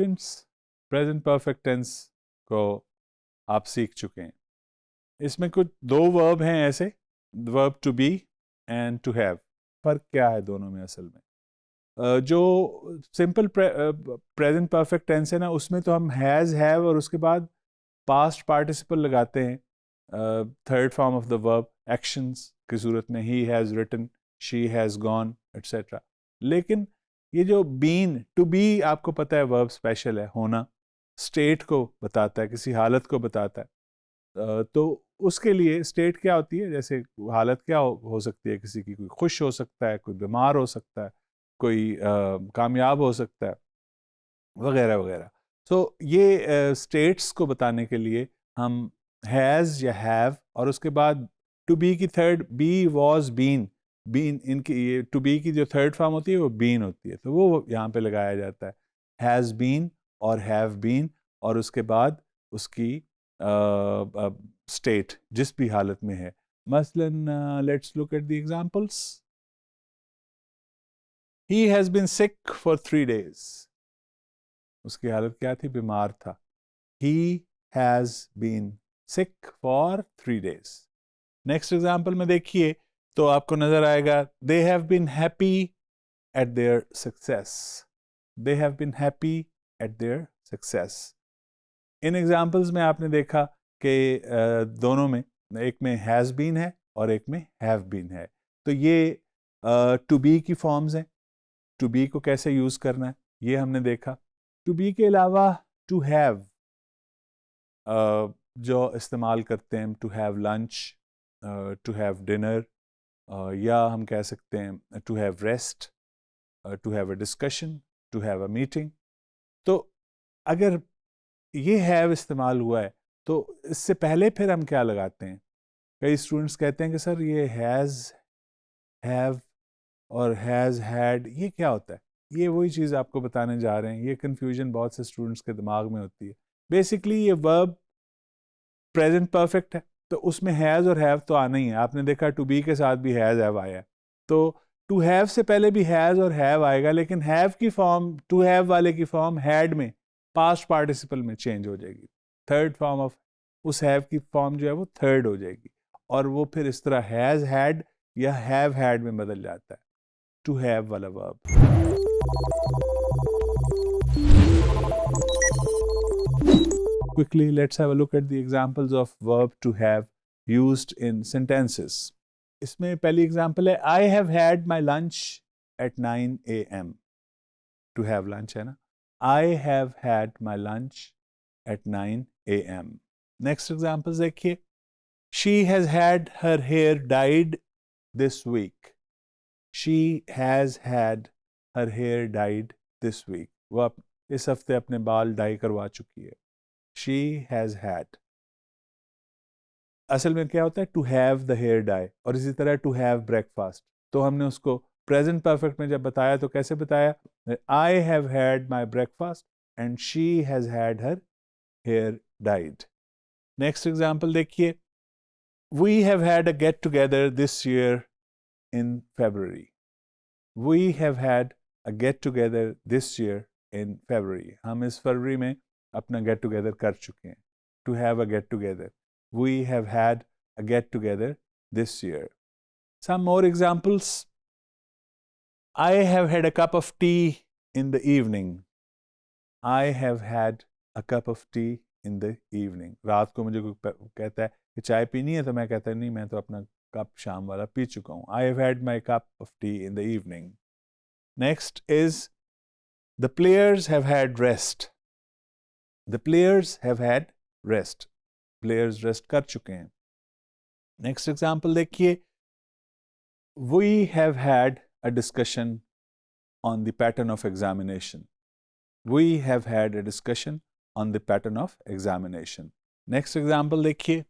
Students, present perfect tense को आप सीख चुके हैं। इसमें कुछ दो वर्ब हैं ऐसे, verb to be and to have. फ़र्क क्या है दोनों में असल में? जो सिंपल प्रेजेंट परफेक्ट टेंस है ना, उसमें तो हम हैज़, हैव और उसके बाद पास्ट पार्टिसिपल लगाते हैं, third form of the verb, actions की सूरत में ही has written, she has gone etcetera. लेकिन ये जो बीन, टू बी, आपको पता है वर्ब स्पेशल है, होना, स्टेट को बताता है, किसी हालत को बताता है। तो उसके लिए स्टेट क्या होती है, जैसे हालत क्या हो सकती है किसी की, कोई खुश हो सकता है, कोई बीमार हो सकता है, कोई कामयाब हो सकता है, वगैरह वगैरह। तो ये स्टेट्स को बताने के लिए हम हैज़ या हैव, और उसके बाद टू बी की third, be, was, been, been, इनकी ये टू बी की जो थर्ड फॉर्म होती है वो बीन होती है, तो वो यहाँ पे लगाया जाता है, हैज़ बीन और हैव बीन, और उसके बाद उसकी स्टेट जिस भी हालत में है। मसलन let's look at the examples. He has been sick for 3 days। उसकी हालत क्या थी? बीमार था। He has been sick for 3 days। Next example में देखिए तो आपको नजर आएगा, they have been happy at their success। they have been happy at their success। In examples में आपने देखा कि दोनों में, एक में has been है और एक में have been है। तो ये to be की फॉर्म्स हैं। to be को कैसे यूज करना है ये हमने देखा। to be के अलावा to have जो इस्तेमाल करते हैं, to have lunch, to have dinner, या हम कह सकते हैं to have rest, to have a discussion, to have a meeting. तो अगर ये हैव इस्तेमाल हुआ है तो इससे पहले फिर हम क्या लगाते हैं? कई स्टूडेंट्स कहते हैं कि सर ये हैज़, हैव और हैज़, हैड, ये क्या होता है? ये वही चीज़ आपको बताने जा रहे हैं। ये कन्फ्यूजन बहुत से स्टूडेंट्स के दिमाग में होती है। बेसिकली ये वर्ब प्रेजेंट परफेक्ट है तो उसमें हैज़ और हैव तो आना ही है। आपने देखा टू बी के साथ भी हैज़, हैव आया, तो टू हैव से पहले भी हैज़ और हैव आएगा, लेकिन हैव की फॉर्म, टू हैव वाले की फॉर्म हैड में, पास्ट पार्टिसिपल में चेंज हो जाएगी। थर्ड फॉर्म ऑफ उस हैव की फॉर्म जो है वो थर्ड हो जाएगी, और वो फिर इस तरह हैज़, हैड या हैव, हैड में बदल जाता है, टू हैव वाला verb. Quickly, let's have a look at the examples of verb to have used in sentences. इसमें पहली एग्जाम्पल है, I have had my lunch at 9 a.m. To have lunch है ना, I have had my lunch at 9 a.m. Next example देखिए, she has had her hair dyed this week. She has had her hair dyed this week. वो इस हफ्ते अपने बाल die करवा चुकी है। She has had। असल में क्या होता है? To have the hair dye, और इसी तरह टू हैव ब्रेकफास्ट। तो हमने उसको प्रेजेंट परफेक्ट में जब बताया तो कैसे बताया? I have had my breakfast and she has had her hair dyed. Next example देखिए, we have had a get together this year in February। We have had a get together this year in February। हम इस फरवरी में अपना get together कर चुके हैं। To have a get together, we have had a get together this year। Some more examples. I have had a cup of tea in the evening। I have had a cup of tea in the evening। रात को मुझे कोई कहता है कि चाय पीनी है, तो मैं कहता नहीं, मैं तो अपना कप शाम वाला पी चुका हूँ। I have had my cup of tea in the evening। Next is, the players have had rest। The players have had rest। Players rest कर चुके हैं। नेक्स्ट एग्जाम्पल देखिए, we have had a discussion on the pattern of examination। we have had a discussion on the pattern of examination। Next example देखिए,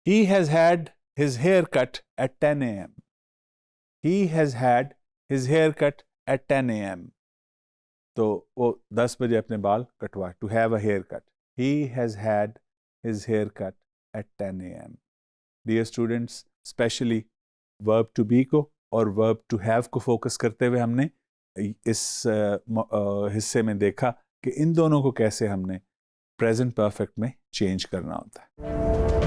he has had his hair cut at 10 a.m। he has had his hair cut at 10 a.m। तो वो 10 बजे अपने बाल कटवा, to have a haircut। he has had his hair cut at 10 a.m। Dear students, specially verb to be को और verb to have को focus करते हुए हमने इस हिस्से में देखा कि इन दोनों को कैसे हमने प्रेजेंट परफेक्ट में चेंज करना होता है।